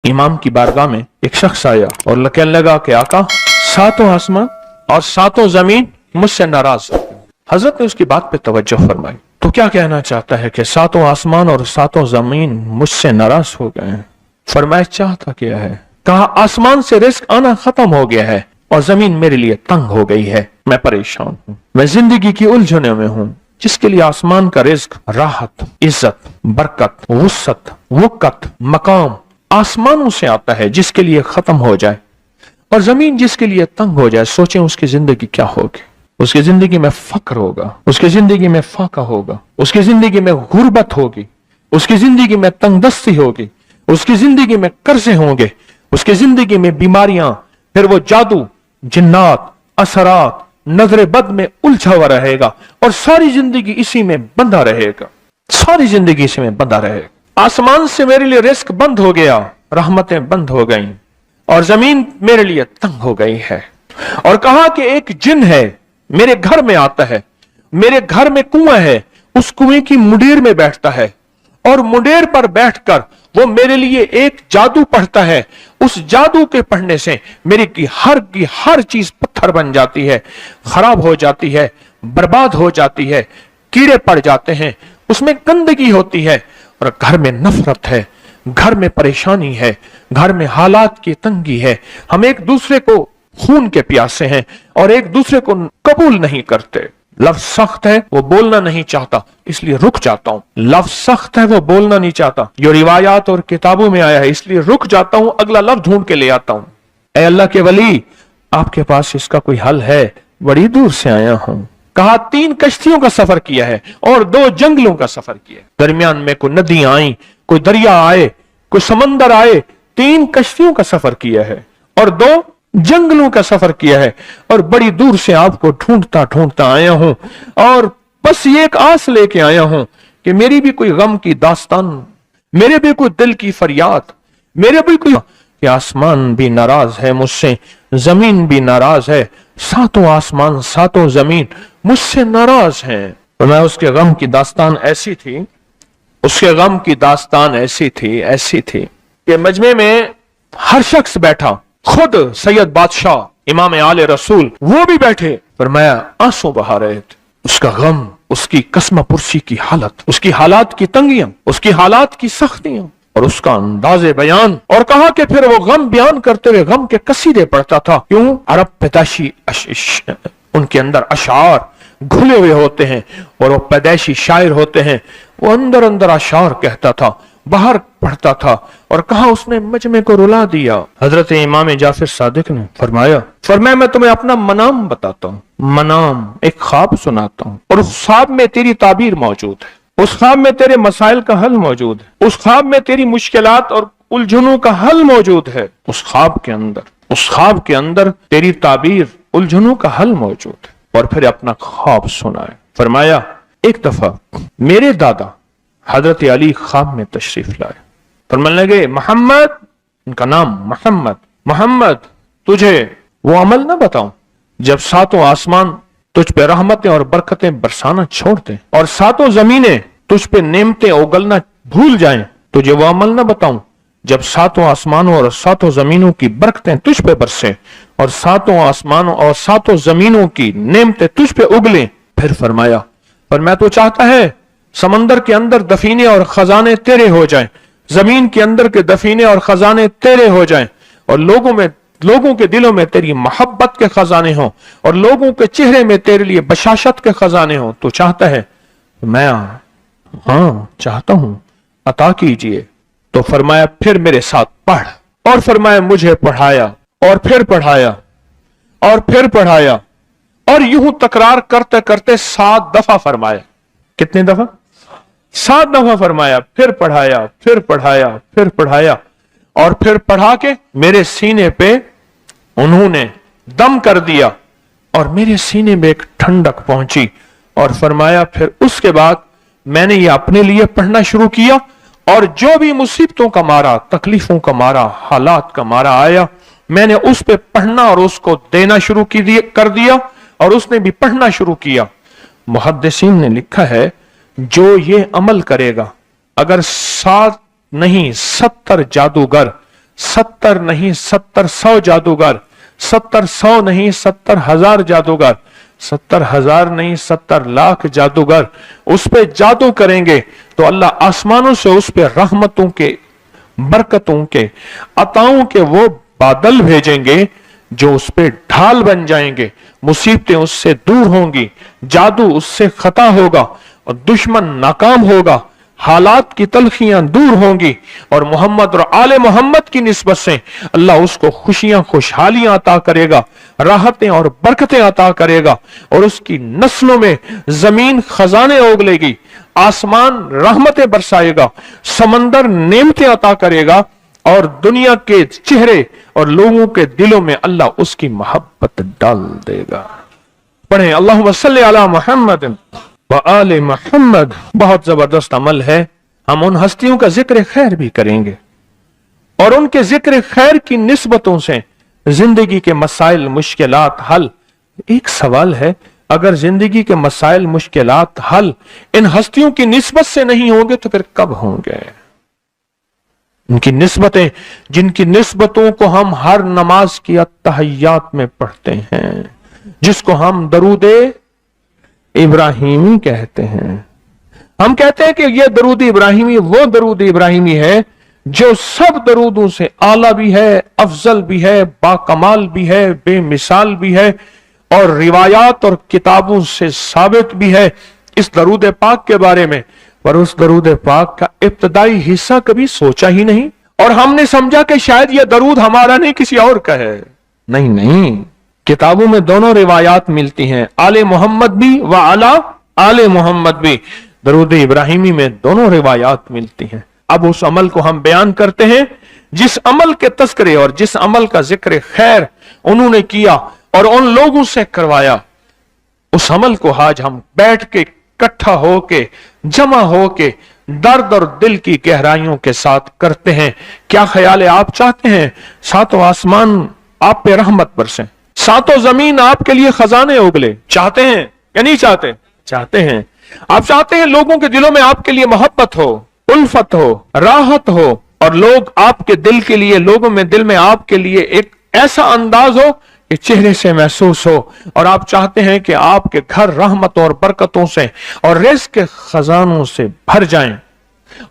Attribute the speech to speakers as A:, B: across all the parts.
A: इमाम की बारगाह में एक शख्स आया और कहने लगा कि आका, सातों आसमान और सातों जमीन मुझसे नाराज हो। हजरत ने उसकी बात पे तवज्जो फरमाई, तो क्या कहना चाहता है कि सातों आसमान और सातों जमीन मुझसे नाराज हो गए हैं? फरमाया चाहता क्या है? कहा आसमान से रिस्क आना खत्म हो गया है और जमीन मेरे लिए तंग हो गई है, मैं परेशान हूं, मैं जिंदगी की उलझनों में हूं। जिसके लिए आसमान का रिस्क राहत, इज्जत, बरकत, वुसत, वक़्त, मकाम आसमानों से आता है, जिसके लिए खत्म हो जाए और जमीन जिसके लिए तंग हो जाए, सोचें उसकी जिंदगी क्या होगी। उसकी जिंदगी में फक्र होगा, उसकी जिंदगी में फाका होगा, उसकी जिंदगी में गुर्बत होगी, उसकी जिंदगी में तंगदस्ती होगी, उसकी जिंदगी में कर्जे होंगे, उसकी जिंदगी में बीमारियां, फिर वो जादू, जिन्नात, असरात, नजर बद में उलझा हुआ रहेगा और सारी जिंदगी इसी में बंधा रहेगा, सारी जिंदगी इसी में बंधा रहेगा। आसमान से मेरे लिए रिस्क बंद हो गया, रहमतें बंद हो गई और जमीन मेरे लिए तंग हो गई है। और कहा कि एक जिन है मेरे घर में आता है, मेरे घर में कुआं है, उस कुएं की मुंडेर में बैठता है और मुंडेर पर बैठकर वो मेरे लिए एक जादू पढ़ता है। उस जादू के पढ़ने से मेरी की हर चीज पत्थर बन जाती है, खराब हो जाती है, बर्बाद हो जाती है, कीड़े पड़ जाते हैं, उसमें गंदगी होती है और घर में नफरत है, घर में परेशानी है, घर में हालात की तंगी है। हम एक दूसरे को खून के प्यासे हैं और एक दूसरे को कबूल नहीं करते। लफ्ज सख्त है, वो बोलना नहीं चाहता, इसलिए रुक जाता हूं। लफ्ज सख्त है, वो बोलना नहीं चाहता, जो रिवायात और किताबों में आया है, इसलिए रुक जाता हूं, अगला लफ्ज ढूंढ के ले आता हूं। ऐ अल्लाह के वली, आपके पास इसका कोई हल है? बड़ी दूर से आया हूं। कहा 3 कश्तियों का सफर किया है और 2 जंगलों का सफर किया, दरमियान में कोई नदियां आई, कोई दरिया आए, कोई समंदर आए, 3 कश्तियों का सफर किया है और 2 जंगलों का सफर किया है और बड़ी दूर से आपको ढूंढता ढूंढता आया हूं और बस ये एक आस लेके आया हूं कि मेरी भी कोई गम की दास्तान, मेरे भी कोई दिल की फरियाद, मेरे भी कोई कि आसमान भी नाराज है मुझसे, जमीन भी नाराज है, सातों आसमान सातों जमीन मुझसे नाराज हैं। तो मैं उसके गम की दास्तान ऐसी थी, उसके गम की दास्तान ऐसी थी कि मजमे में हर शख्स बैठा, खुद सैयद बादशाह इमाम आले रसूल वो भी बैठे, फरमाया आंसू बहा रहे थे। उसका गम, उसकी कसम पुरसी की हालत, उसकी हालात की तंगियां, उसकी हालात की सख्तियां और उसका अंदाजे बयान। और कहा कि फिर वो गम बयान करते हुए गम के कसीदे पढ़ता था। क्यों? अरब पैदाशी उनके अंदर अशार घुले हुए होते हैं और वो पैदाइशी शायर होते हैं। वो अंदर अंदर अशार कहता था, बाहर पढ़ता था और कहा उसने मजमे को रुला दिया। हजरत इमाम जाफर सादिक ने फरमाया मैं तुम्हें अपना मनाम बताता हूँ, मनाम एक ख्वाब सुनाता हूँ और उस ख्वाब में तेरी ताबीर मौजूद है, उस ख्वाब में तेरे मसाइल का हल मौजूद है, उस ख्वाब में तेरी मुश्किलात और उलझनों का हल मौजूद है। उस ख्वाब के अंदर तेरी ताबीर, उलझनों का हल मौजूद है। और फिर अपना ख्वाब सुनाए। फरमाया एक दफा मेरे दादा हजरत अली ख्वाब में तशरीफ लाए, फरमाने लगे मोहम्मद, उनका नाम मोहम्मद, तुझे वो अमल ना बताऊं जब सातों आसमान तुझ पे रहमतें और बरकतें बरसाना छोड़ दें और सातों जमीनें तुझ पे नेमतें उगलना भूल जाएं? तुझे वो अमल ना बताऊं जब सातों आसमानों और सातों जमीनों की बरकतें तुझ पे बरसें और सातों आसमानों और सातों जमीनों की नेमतें तुझ पे उगलें? फिर फरमाया, पर मैं तो चाहता है समंदर के अंदर दफीने और खजाने तेरे हो जाएं, जमीन के अंदर के दफीने और खजाने तेरे हो जाएं और लोगों के दिलों में तेरी मोहब्बत के खजाने हों और लोगों के चेहरे में तेरे लिए बशाशत के खजाने हों। तो चाहता है? मैं हाँ चाहता हूं, अता कीजिए। तो फरमाया फिर मेरे साथ पढ़। और फरमाया मुझे पढ़ाया और फिर पढ़ाया और फिर पढ़ाया और यूं तकरार करते करते 7 दफा फरमाया। कितने दफा? 7 दफा फरमाया। फिर पढ़ाया, फिर पढ़ाया, फिर पढ़ाया और फिर पढ़ा के मेरे सीने पे उन्होंने दम कर दिया और मेरे सीने में एक ठंडक पहुंची। और फरमाया फिर उसके बाद मैंने ये अपने लिए पढ़ना शुरू किया और जो भी मुसीबतों का मारा, तकलीफों का मारा, हालात का मारा आया, मैंने उस पे पढ़ना और उसको देना शुरू कर दिया और उसने भी पढ़ना शुरू किया। मुहद्दिसीन ने लिखा है जो ये अमल करेगा, अगर 7 नहीं 70 जादूगर 70 नहीं 70,100 जादूगर, 70,100 नहीं 70,000 जादूगर, 70,000 नहीं 70 लाख जादूगर उस पे जादू करेंगे तो अल्लाह आसमानों से उस पे रहमतों के, बरकतों के, अताओं के वो बादल भेजेंगे जो उस पे ढाल बन जाएंगे। मुसीबतें उससे दूर होंगी, जादू उससे खता होगा और दुश्मन नाकाम होगा, हालात की तलखियां दूर होंगी और मोहम्मद और आले मोहम्मद की निस्बत से अल्लाह उसको खुशियां, खुशहालियां अता करेगा, राहतें और बरकतें अता करेगा और उसकी नस्लों में जमीन खजाने उगलेगी, आसमान रहमतें बरसाएगा, समंदर नेमतें अता करेगा और दुनिया के चेहरे और लोगों के दिलों में अल्लाह उसकी मोहब्बत डाल देगा। पढ़े अल्लाहुम्मा सल्ली अला मुहम्मद व आले मुहम्मद। बहुत जबरदस्त अमल है। हम उन हस्तियों का जिक्र खैर भी करेंगे और उनके जिक्र खैर की निस्बतों से जिंदगी के मसाइल, मुश्किलात हल। एक सवाल है, अगर जिंदगी के मसाइल, मुश्किलात हल इन हस्तियों की निस्बत से नहीं होंगे तो फिर कब होंगे? उनकी निस्बतें, जिनकी निस्बतों को हम हर नमाज की अत्तहियात में पढ़ते हैं, जिसको हम दरूदे इब्राहिमी कहते हैं। हम कहते हैं कि यह दरूद इब्राहिमी वो दरूद इब्राहिमी है जो सब दरूदों से आला भी है, अफजल भी है, बाकमाल भी है, बेमिसाल भी है और रिवायात और किताबों से साबित भी है इस दरूद पाक के बारे में। पर उस दरूद पाक का इब्तदाई हिस्सा कभी सोचा ही नहीं और हमने समझा कि शायद यह दरूद हमारा नहीं किसी और का है। नहीं नहीं, किताबों में दोनों रिवायात मिलती हैं, आले मोहम्मद भी व आला आले मोहम्मद भी। दरूद इब्राहिमी में दोनों रिवायात मिलती हैं। अब उस अमल को हम बयान करते हैं जिस अमल के तस्करे और जिस अमल का जिक्र खैर उन्होंने किया और उन लोगों से करवाया, उस अमल को आज हम बैठ के इकट्ठा होके, जमा होके, दर्द और दिल की गहराइयों के साथ करते हैं। क्या ख्याल है? आप चाहते हैं सातों आसमान आप पे रहमत बरसे, सातों जमीन आपके लिए खजाने उगले? चाहते हैं या नहीं चाहते? चाहते हैं। आप चाहते हैं लोगों के दिलों में आपके लिए मोहब्बत हो, उल्फत हो, राहत हो और लोग आपके दिल के लिए, लोगों में दिल में आपके लिए एक ऐसा अंदाज हो कि चेहरे से महसूस हो। और आप चाहते हैं कि आपके घर रहमतों और बरकतों से और रिज़्क़ के खजानों से भर जाएं।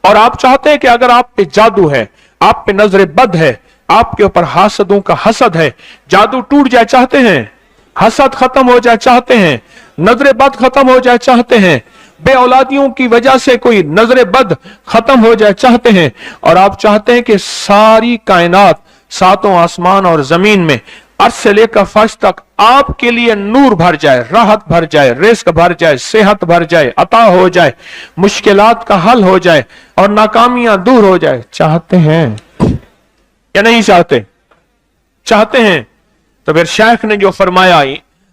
A: और आप चाहते हैं कि अगर आप पे जादू है, आप पे नजर बद है, आपके ऊपर हासदों का हसद है, जादू टूट जाए चाहते हैं, हसद खत्म हो जाए चाहते हैं, नजर बद खत्म हो जाए चाहते हैं, बे औलादियों की वजह से कोई नजर बद खत्म हो जाए चाहते हैं और आप चाहते हैं कि सारी कायनात, सातों आसमान और जमीन में अर्श से लेकर फर्श तक आपके लिए नूर भर जाए, राहत भर जाए, रिज़्क़ भर जाए, सेहत भर जाए, अता हो जाए, मुश्किलात का हल हो जाए और नाकामियां दूर हो जाए। चाहते हैं या नहीं चाहते? चाहते हैं। तो फिर शेख ने जो फरमाया,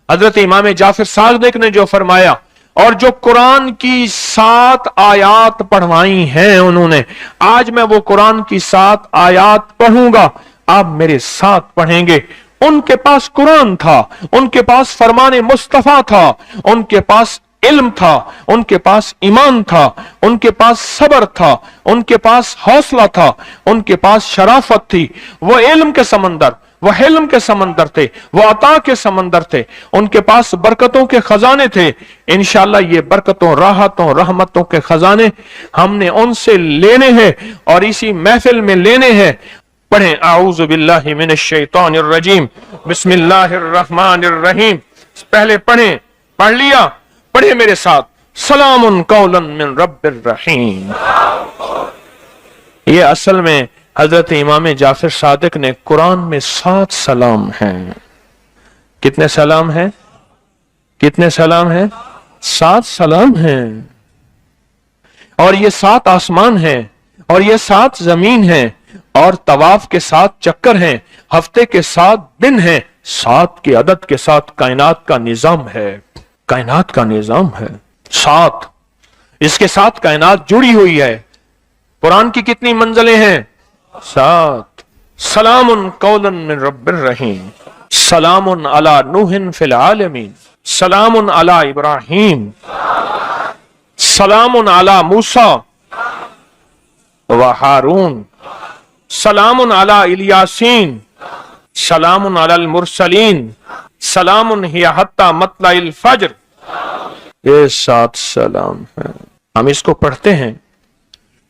A: हजरत इमाम जाफर सादिक ने जो फरमाया और जो कुरान की 7 आयात पढ़वाई हैं उन्होंने, आज मैं वो कुरान की 7 आयात पढ़ूंगा, आप मेरे साथ पढ़ेंगे। उनके पास कुरान था, उनके पास फरमाने मुस्तफा था, उनके पास इल्म था, उनके पास ईमान था, उनके पास सब्र था, उनके पास हौसला था, उनके पास शराफत थी। वो इल्म के समंदर, वो हिल्म के समंदर थे, वो अता के समंदर थे, उनके पास बरकतों के खजाने थे। इंशाअल्लाह ये बरकतों, राहतों, रहमतों के खजाने हमने उनसे लेने हैं और इसी महफिल में लेने हैं। पढ़ें आऊज़ु बिल्लाहि मिनश शैतानिर रजीम, बिस्मिल्लाहिर रहमानिर रहीम। पहले पढ़ें, पढ़ लिया? पढ़े मेरे साथ, सलामुन कौलन मिन रब्बिर रहीम। ये असल में हजरत इमाम जाफर सादिक ने कुरान में 7 सलाम हैं। कितने सलाम हैं? कितने सलाम हैं? 7 सलाम हैं। और ये 7 आसमान हैं और ये 7 जमीन हैं और तवाफ के 7 चक्कर हैं, हफ्ते के 7 दिन हैं, 7 के अदद के साथ कायनात का निजाम है। कायनात का निजाम है 7, इसके साथ कायनात जुड़ी हुई है। कुरान की कितनी मंजिलें हैं? 7। सलामुन कौलन मिन रब्बिर रहीम, सलामुन अला नूहिन फिल आलमीन, सलामुन अला इब्राहीम, सलामुन अला मूसा व हारून, सलामुन अला इलियासीन, सलामुन अलल मुरसलीन, सलामुन हिया हत्ता मतलाइल फज्र। ये 7 सलाम है। हम इसको पढ़ते हैं,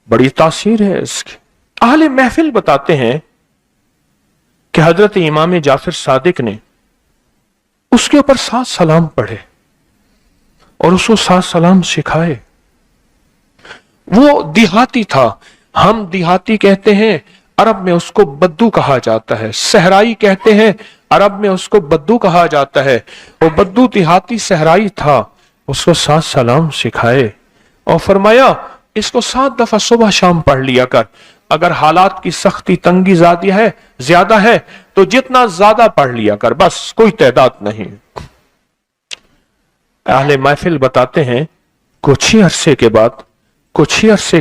A: बड़ी तासीर है इसकी। अहले महफिल बताते हैं कि हजरत इमाम जाफर सादिक ने उसके ऊपर 7 सलाम पढ़े और उसको 7 सलाम सिखाए। वो देहाती था, हम देहाती कहते हैं, अरब में उसको बद्दू कहा जाता है। सहराई कहते हैं, अरब में उसको बद्दू कहा जाता है। वो बद्दू देहाती सहराई था, उसको 7 सलाम सिखाए और फरमाया इसको 7 दफा सुबह शाम पढ़ लिया कर। अगर हालात की सख्ती तंगी ज्यादा है तो जितना ज्यादा पढ़ लिया कर, बस कोई तादाद नहीं। अहले महफिल बताते हैं कुछ ही अरसे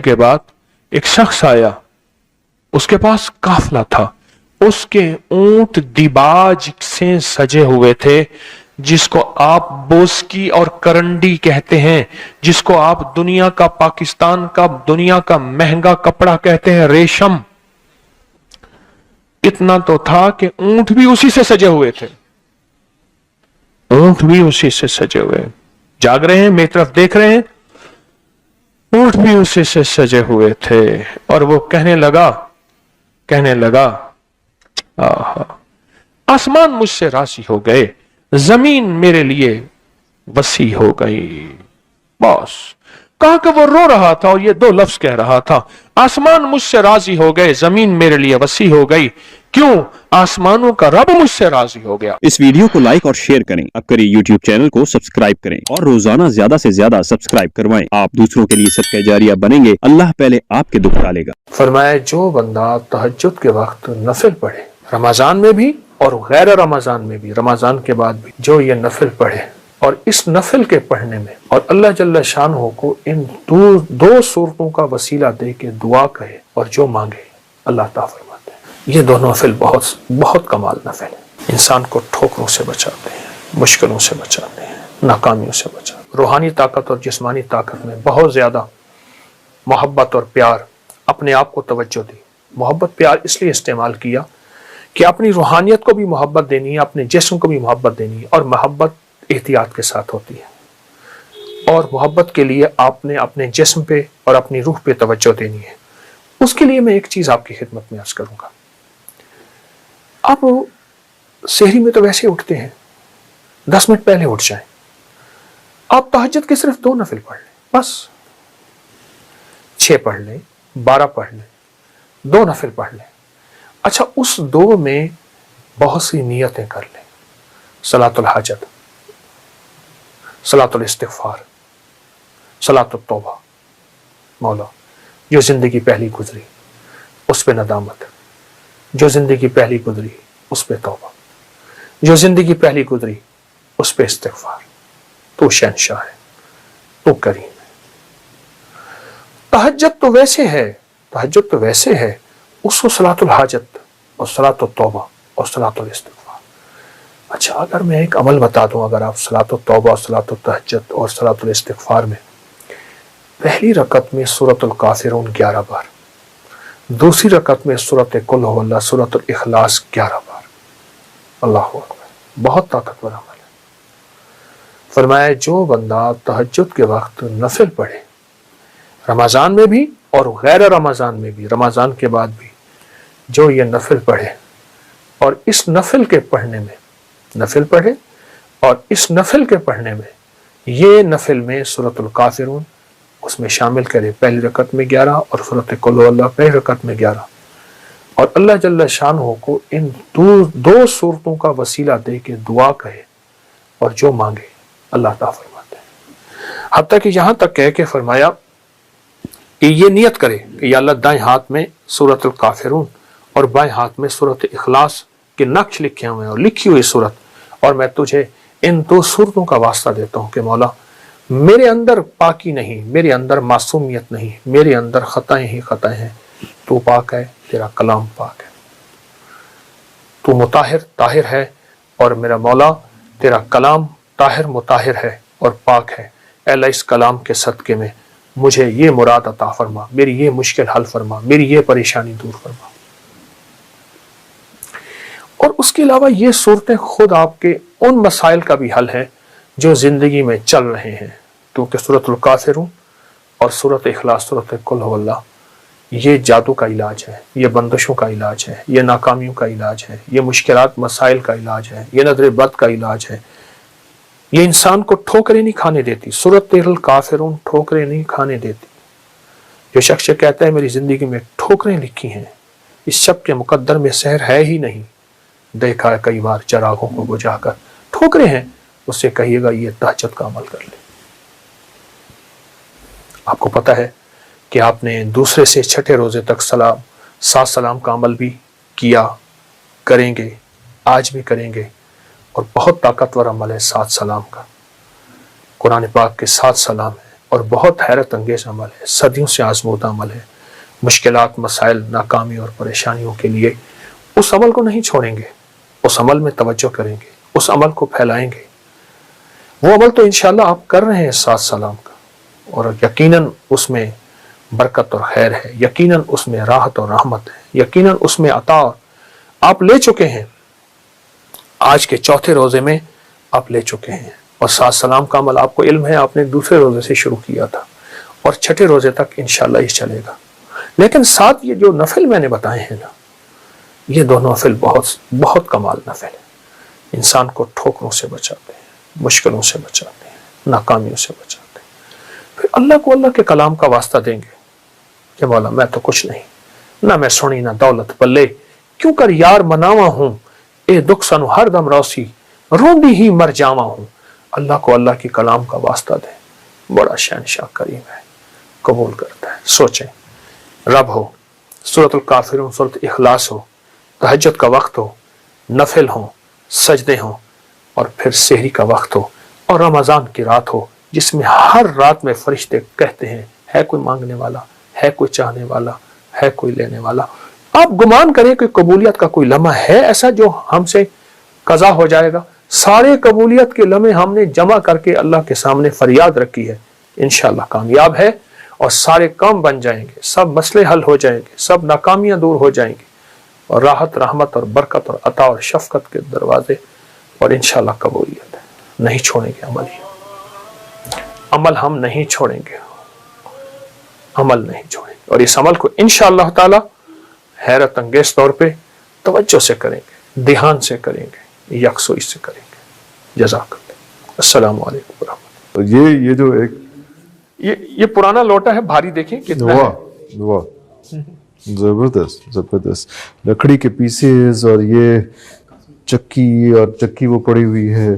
A: के बाद एक शख्स आया, उसके पास काफला था, उसके ऊंट दिबाज से सजे हुए थे, जिसको आप बोस्की और करंडी कहते हैं, जिसको आप दुनिया का, पाकिस्तान का दुनिया का महंगा कपड़ा कहते हैं, रेशम। इतना तो था कि ऊंट भी उसी से सजे हुए थे, ऊंट भी उसी से सजे हुए। जाग रहे हैं, मेरी तरफ देख रहे हैं, ऊंट भी उसी से सजे हुए थे। और वो कहने लगा आसमान मुझसे राजी हो गए, जमीन मेरे लिए वसी हो गई। बस कहा कि वो रो रहा था और ये 2 लफ्ज कह रहा था, आसमान मुझसे राजी हो गए, जमीन मेरे लिए वसी हो गई। क्यों? आसमानों का रब मुझसे राजी हो गया।
B: इस वीडियो को लाइक और शेयर करें, अब करिए यूट्यूब चैनल को सब्सक्राइब करें और रोजाना ज्यादा से ज्यादा सब्सक्राइब करवाएं। आप दूसरों के लिए सदका जारिया बनेंगे, अल्लाह पहले आपके दुख टालेगा।
A: फरमाया जो बंदा तहज्जुद के वक्त नफिल पढ़े, रमजान में भी और गैर रमजान में भी, रमजान के बाद भी, जो ये नफिल पढ़े और इस नफिल के पढ़ने में और अल्लाह जल्ल शानहू को इन 2 सूरतों का वसीला दे के दुआ कहे और जो मांगे अल्लाह ताला फरमाते हैं। ये 2 नफिल बहुत कमाल नफिल है, इंसान को ठोकरों से बचाते हैं, मुश्किलों से बचाते हैं, नाकामियों से बचाते हैं। रूहानी ताकत और जिस्मानी ताकत में बहुत ज्यादा मोहब्बत और प्यार, अपने आप को तवज्जो दी। मोहब्बत प्यार इसलिए इस्तेमाल किया कि अपनी रूहानियत को भी मोहब्बत देनी है, अपने जिस्म को भी मोहब्बत देनी है, और मोहब्बत एहतियात के साथ होती है। और मोहब्बत के लिए आपने अपने जिस्म पे और अपनी रूह पे तवज्जो देनी है। उसके लिए मैं एक चीज आपकी खिदमत में अर्ज करूंगा। आप सहरी में तो वैसे उठते हैं, 10 मिनट पहले उठ जाएं, आप तहज्जुद के सिर्फ 2 नफिल पढ़ लें, बस 6 पढ़ लें, 12 पढ़ लें, 2 नफिल पढ़ लें। अच्छा, उस 2 में बहुत सी नियतें कर लें, सलातुल हाजत, सलातुल इस्तिगफार, सलातुल तौबा। मौला जो जिंदगी पहली गुजरी उस पे नदामत, जो जिंदगी पहली गुजरी उस पे तौबा, जो जिंदगी पहली गुजरी उस पे इस्तिगफार। तू शहंशाह है, तू करीम है। तहज्जुद तो वैसे है, उसको सलातुल हाजत और सलातुल तौबा और सलातुल इस्तिगफार। अच्छा, अगर मैं एक अमल बता दूं, अगर आप सलातुल तौबा, सलातुल तहज्जुद और सलातुल इस्तिगफार में पहली रकत में सूरतुल काफिरून 11 बार, दूसरी रकत में सूरत कुल हुवल्लाह, सूरतुल इखलास 11 बार, अल्लाह अकबर, बहुत ताकतवर अमल है। फरमाया जो बंदा तहज्जुद के वक्त नफिल पढ़े, रमजान में भी और गैर रमजान में भी, रमजान के बाद भी, जो ये नफिल पढ़े और इस नफिल के पढ़ने में, नफिल पढ़े और इस नफिल के पढ़ने में, ये नफिल में सूरतुल काफिरून उसमें शामिल करे, पहली रकत में 11 और सूरत कुल हुवल्लाह पहली रकत में 11, और अल्लाह जल्ल शानहू को इन 2 सूरतों का वसीला दे के दुआ कहे और जो मांगे अल्लाह ताला फरमाते हैं। हत्ता कि यहाँ तक कह के फरमाया कि ये नियत करे कि या अल्लाह दाएं हाथ में सूरतुल काफिरून और बाएं हाथ में सूरत इखलास के नक्श लिखे हुए हैं और लिखी हुई सूरत, और मैं तुझे इन 2 सूरतों का वास्ता देता हूँ कि मौला मेरे अंदर पाकी नहीं, मेरे अंदर मासूमियत नहीं, मेरे अंदर खताएं ही खताएं हैं, तू पाक है, तेरा कलाम पाक है, तू मुताहिर ताहिर है, और मेरा मौला तेरा कलाम ताहिर मुताहिर है और पाक है। अल्लाह इस कलाम के सदके में मुझे ये मुराद अता फरमा, मेरी ये मुश्किल हल फरमा, मेरी ये परेशानी दूर फरमा। اور اس کے علاوہ یہ صورتیں خود آپ کے ان مسائل کا بھی حل ہے جو زندگی میں چل رہے ہیں، کیونکہ سورۃ الکافرون اور سورۃ اخلاص، سورۃ قل هو اللہ، یہ جادو کا علاج ہے، یہ بندشوں کا علاج ہے، یہ ناکامیوں کا علاج ہے، یہ مشکلات مسائل کا علاج ہے، یہ نظر بد کا علاج ہے، یہ انسان کو ٹھوکریں نہیں کھانے دیتی۔ سورۃ الکافرون ٹھوکریں نہیں کھانے دیتی۔ جو شخص کہتا ہے میری زندگی میں ٹھوکریں لکھی ہیں، اس شب کے مقدر میں سحر ہے ہی نہیں، دیکھا ہے کئی بار چراغوں کو بجھا کر ٹھوکریں ہیں، اس سے کہیے گا یہ تہجد کا عمل کر لے۔ آپ کو پتہ ہے کہ آپ نے دوسرے سے چھٹے روزے تک سات سلام کا عمل بھی کیا، کریں گے، آج بھی کریں گے، اور بہت طاقتور عمل ہے 7 سلام کا۔ قرآن پاک کے 7 سلام ہے اور بہت حیرت انگیز عمل ہے، صدیوں سے آزمودہ عمل ہے۔ مشکلات، مسائل، ناکامی اور پریشانیوں کے لیے اس عمل کو نہیں چھوڑیں گے، اس عمل میں توجہ کریں گے، اس عمل کو پھیلائیں گے۔ وہ عمل تو انشاءاللہ آپ کر رہے ہیں 7 سلام کا، اور یقیناً اس میں برکت اور خیر ہے، یقیناً اس میں راحت اور رحمت ہے، یقیناً اس میں عطا آپ لے چکے ہیں۔ آج کے چوتھے روزے میں آپ لے چکے ہیں، اور 7 سلام کا عمل آپ کو علم ہے آپ نے دوسرے روزے سے شروع کیا تھا، اور چھٹے روزے تک انشاءاللہ یہ چلے گا۔ لیکن ساتھ یہ جو نفل میں نے بتائے ہیں نا، یہ دونوں نفل بہت کمال نفل ہے، انسان کو ٹھوکروں سے بچاتے ہیں، مشکلوں سے بچاتے ہیں، ناکامیوں سے بچاتے ہیں۔ پھر اللہ کو اللہ کے کلام کا واسطہ دیں گے کہ مولا میں تو کچھ نہیں، نہ میں سنی نہ دولت بلے، کیوں کر یار مناوا ہوں، اے دکھ سنو ہر دم روسی، روندی ہی مر جاوا ہوں۔ اللہ کو اللہ کی کلام کا واسطہ دیں، بڑا شہنشاہ کریم ہے، قبول کرتا ہے۔ سوچیں، رب ہو، سورۃ الکافرون، سورۃ اخلاص ہو، تہجد کا وقت ہو، نفل ہوں، سجدے ہوں، اور پھر سحری کا وقت ہو، اور رمضان کی رات ہو جس میں ہر رات میں فرشتے کہتے ہیں ہے کوئی مانگنے والا، ہے کوئی چاہنے والا، ہے کوئی لینے والا۔ آپ گمان کریں کہ قبولیت کا کوئی لمحہ ہے ایسا جو ہم سے قضا ہو جائے گا؟ سارے قبولیت کے لمحے ہم نے جمع کر کے اللہ کے سامنے فریاد رکھی ہے، انشاءاللہ کامیاب ہے، اور سارے کام بن جائیں گے، سب مسئلے حل ہو جائیں گے، سب ناکامیاں دور ہو جائیں گی، اور راحت، رحمت اور برکت اور عطا اور شفقت کے دروازے، اور انشاءاللہ قبولیت ہے۔ نہیں چھوڑیں گے عمل ہم نہیں چھوڑیں گے، عمل نہیں چھوڑیں گے، اور اس عمل کو انشاءاللہ تعالی حیرت انگیز طور پہ توجہ سے کریں گے، دھیان سے کریں گے، یکسوئی سے کریں گے۔ جزاک اللہ۔ السلام علیکم ورحمۃ اللہ۔
C: یہ جو ایک
A: یہ پرانا لوٹا ہے، بھاری دیکھیں کتنا ہے۔
C: واہ واہ، زبردست زبردست، لکڑی کے پیسز، اور یہ چکی، اور چکی وہ پڑی ہوئی ہے،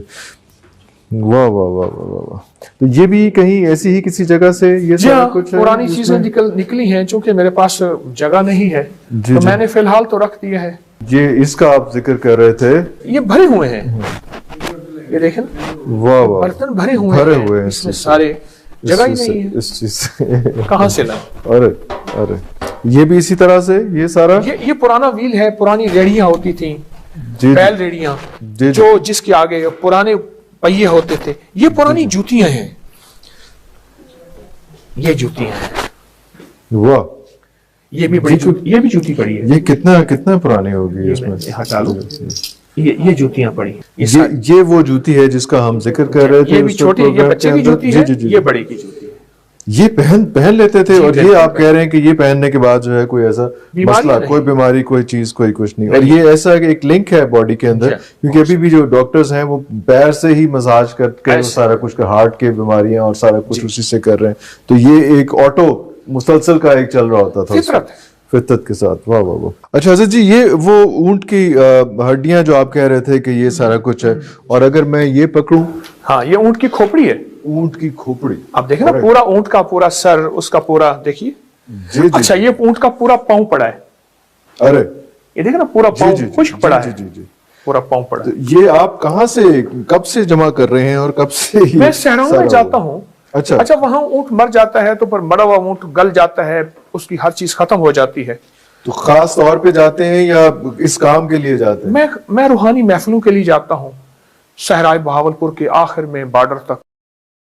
C: واہ واہ واہ واہ واہ۔ تو یہ بھی کہیں ایسی ہی کسی جگہ سے یہ
A: جی
C: سارا
A: ہاں،
C: کچھ ہے
A: پرانی
C: جس
A: چیزیں
C: میں؟
A: نکلی ہیں، چونکہ میرے پاس جگہ نہیں ہے
C: جی
A: تو
C: جی۔
A: میں نے فی الحال تو رکھ دیا ہے۔
C: یہ اس کا آپ ذکر کر رہے تھے،
A: یہ بھرے ہوئے ہیں، یہ دیکھیں
C: واہ واہ،
A: برتن بھرے ہوئے ہیں، اس میں سارے جگہ ہی نہیں ہے،
C: اس چیز سے
A: کہاں سے لائیں؟
C: ارے ارے، یہ بھی اسی طرح سے یہ سارا؟
A: یہ پرانا ویل ہے، پرانی ریڑیاں ہوتی تھیں،
C: جی
A: بیل ریڑیاں،
C: جی
A: جو جس کے آگے پرانے پہیے ہوتے تھے۔ یہ پرانی جوتیاں ہیں، یہ جوتیاں ہیں،
C: واہ،
A: یہ بھی بڑی یہ بھی جوتی پڑی ہے،
C: یہ کتنا پرانی ہوگی اس میں؟
A: ہٹا لو، یہ جوتیاں پڑی ہیں،
C: یہ وہ جوتی ہے جس کا ہم ذکر کر رہے تھے،
A: یہ بھی چھوٹی ہے، یہ بچے کی جوتی ہے، یہ بڑے کی جوتی ہے۔
C: یہ پہن لیتے تھے، اور یہ
A: بالکل
C: آپ کہہ رہے ہیں کہ یہ پہننے کے بعد جو ہے کوئی ایسا مسئلہ، کوئی بیماری، کوئی چیز، کوئی کچھ نہیں، اور یہ ایسا کہ ایک لنک ہے باڈی کے اندر، کیونکہ ابھی بھی جو ڈاکٹرز ہیں وہ پیر سے ہی مساج کر کے سارا کچھ، ہارٹ کے بیماریاں اور سارا کچھ اسی سے کر رہے ہیں، تو یہ ایک آٹو مسلسل کا ایک چل رہا ہوتا تھا فطرت کے ساتھ۔ واہ واہ واہ۔ اچھا حضرت جی، یہ وہ اونٹ کی ہڈیاں جو آپ کہہ رہے تھے کہ یہ سارا کچھ ہے، اور اگر میں یہ پکڑوں؟
A: ہاں، یہ اونٹ کی کھوپڑی ہے،
C: اونٹ کی کھوپڑی،
A: آپ دیکھیں نا، پورا اونٹ کا پورا سر، اس کا پورا دیکھیے۔
C: جی جی۔
A: اچھا، یہ اونٹ کا پورا پاؤں پڑا ہے،
C: ارے
A: یہ دیکھیں نا، پورا پاؤں خشک پڑا ہے،
C: جی جی۔
A: پورا پاؤں پڑا ہے۔
C: یہ آپ کہاں سے، کب سے جمع کر رہے ہیں، اور کب سے؟
A: میں صحراؤں میں جاتا ہوں،
C: اچھا،
A: وہاں اونٹ مر جاتا ہے تو پر مرا ہوا اونٹ گل جاتا ہے، اس کی ہر چیز ختم ہو جاتی ہے۔
C: تو خاص طور پہ جاتے ہیں یا اس کام کے لیے جاتے ہیں؟
A: میں روحانی محفلوں کے لیے جاتا ہوں، صحرائے بہاولپور کے آخر میں بارڈر تک